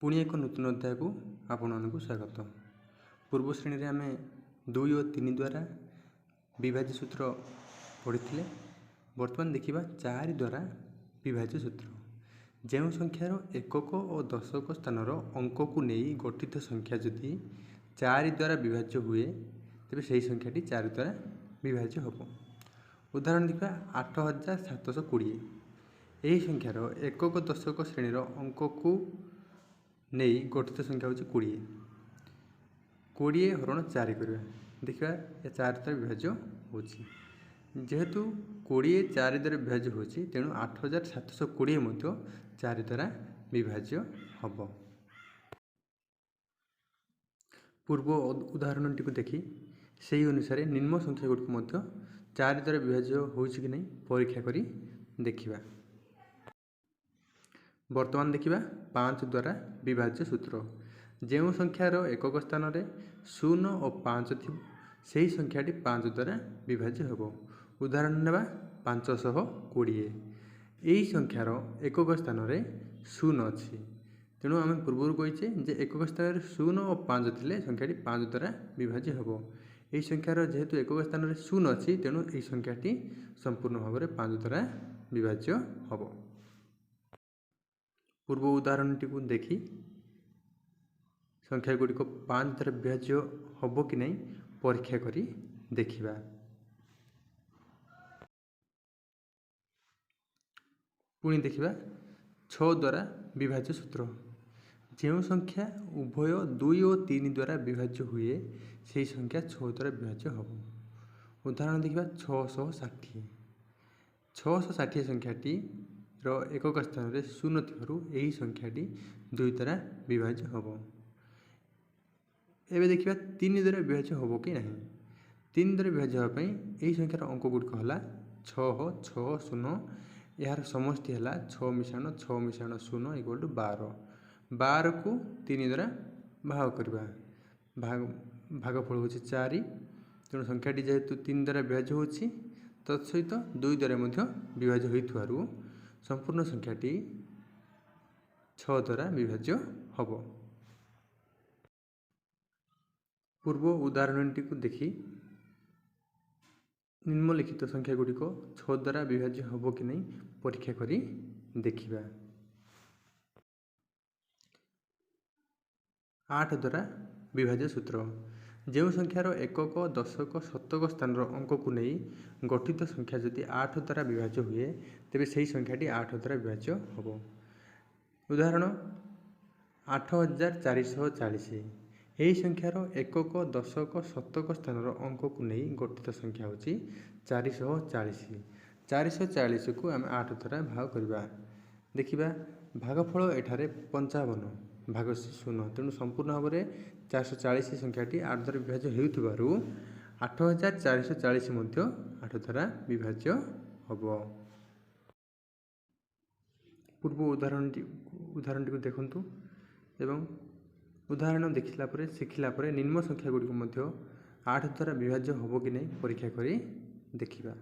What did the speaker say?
पुणी एक नूतन अध्याय को आपको स्वागत। पूर्व श्रेणी में आम 2 और 3 द्वारा विभाज्य सूत्र पढ़ी। बर्तमान देखा 4 द्वारा विभाज्य सूत्र। जो संख्यार एकक और दशक स्थानर अंक को नहीं गठित संख्या जदि 4 द्वारा विभाज्य हुए तेज से संख्याटी 4 द्वारा विभाज्य हम। उदाहरण देखा 8720। यही संख्यार एकक दशक श्रेणीर अंक को नहीं गठित संख्या हूँ 20। 20 हरण 4 करवा देखा 4 द्वारा विभाज्य हो। जेहेतु 20 4 द्वारा विभाज्य हो तेणु 8720 4 द्वारा विभाज्य हम। पूर्व उदाहरण टी देखि से अनुसार निम्न संख्या गुड़िक 4 द्वारा विभाज्य हो कि नहीं परीक्षा करी देखिबा। वर्तमान देखिबा 5 द्वारा विभाज्य सूत्र। जो संख्यार एकक स्थान में 0 और 5 थी से संख्याटी 5 द्वारा विभाज्य हम। उदाहरण नेबा 520। यही संख्यार एकक स्थान में 0 अच्छी तेणु आम पूर्व कहीचे जे एकक स्थान में 0 और 5 थे संख्याटी 5 द्वारा विभाज्य हम। यही संख्यार जेहेतु एकक स्थान में 0 अच्छी तेणु यही संख्याटी संपूर्ण भाव में 5 द्वारा विभाज्य हम। पूर्व उदाहरण टी देखि संख्या गुड़िक 5 द्वारा विभाज्य हम कि नहीं परीक्षा करी देखिबा। पुणी देखिबा 6 द्वारा विभाज्य सूत्र। जो संख्या उभय 2 और 3 द्वारा विभाज्य हुए से संख्या 6 द्वारा विभाज्य हम। उदाहरण देखिबा 660। 660 संख्याटी एकक स्थान में 0 थी संख्याटी 2 द्वारा विभाज्य हम। एवं देखिए 3 द्वारा विभाज्य हम कि नहीं। 3 द्वारा विभाज्य होगापी यही संख्यार अंक गुड़िक है 6 6 0। यार समष्टि है 6 मिश्रण 6 मिश्रण 0 = 12। 12 को 3 द्वारा भाग करवा भागफल हूँ 4। तेणु संख्याटी जेहेतु 3 द्वारा विभाज्य हो तत्सहित 2 द्वारा विभाज्य हो संपूर्ण संख्याटी 6 द्वारा विभाज्य हम। पूर्व उदाहरण टी देखि निम्नलिखित संख्या गुड़िक 6 द्वारा विभाज्य हम कि नहीं परीक्षा करी देखिबा। 8 द्वारा विभाज्य सूत्र। जो संख्यार एकक दशक शतक स्थान अंक को नहीं गठित संख्या जदि 8 द्वारा विभाज्य हुए तेज से संख्याटी 8 द्वारा विभाज्य हम। उदाहरण 8440। यही संख्यार एकक दशक शतक स्थान अंक को नहीं गठित संख्या हूँ 440। 440 को आम 8 द्वारा भाग करवा देखिबा। भागफल एठारे 55 भाग 0 तेणु संपूर्ण भाव में 440 संख्याटी 8 द्वारा विभाज्य हो 8440 8 द्वारा विभाज्य हम। पूर्व उदाहरण टी देखंतु एवं उदाहरण देखिला परे शिखिला परे निम्न संख्या गुड़िक 8 द्वारा विभाज्य हम कि नहीं परीक्षा करी देखिबा।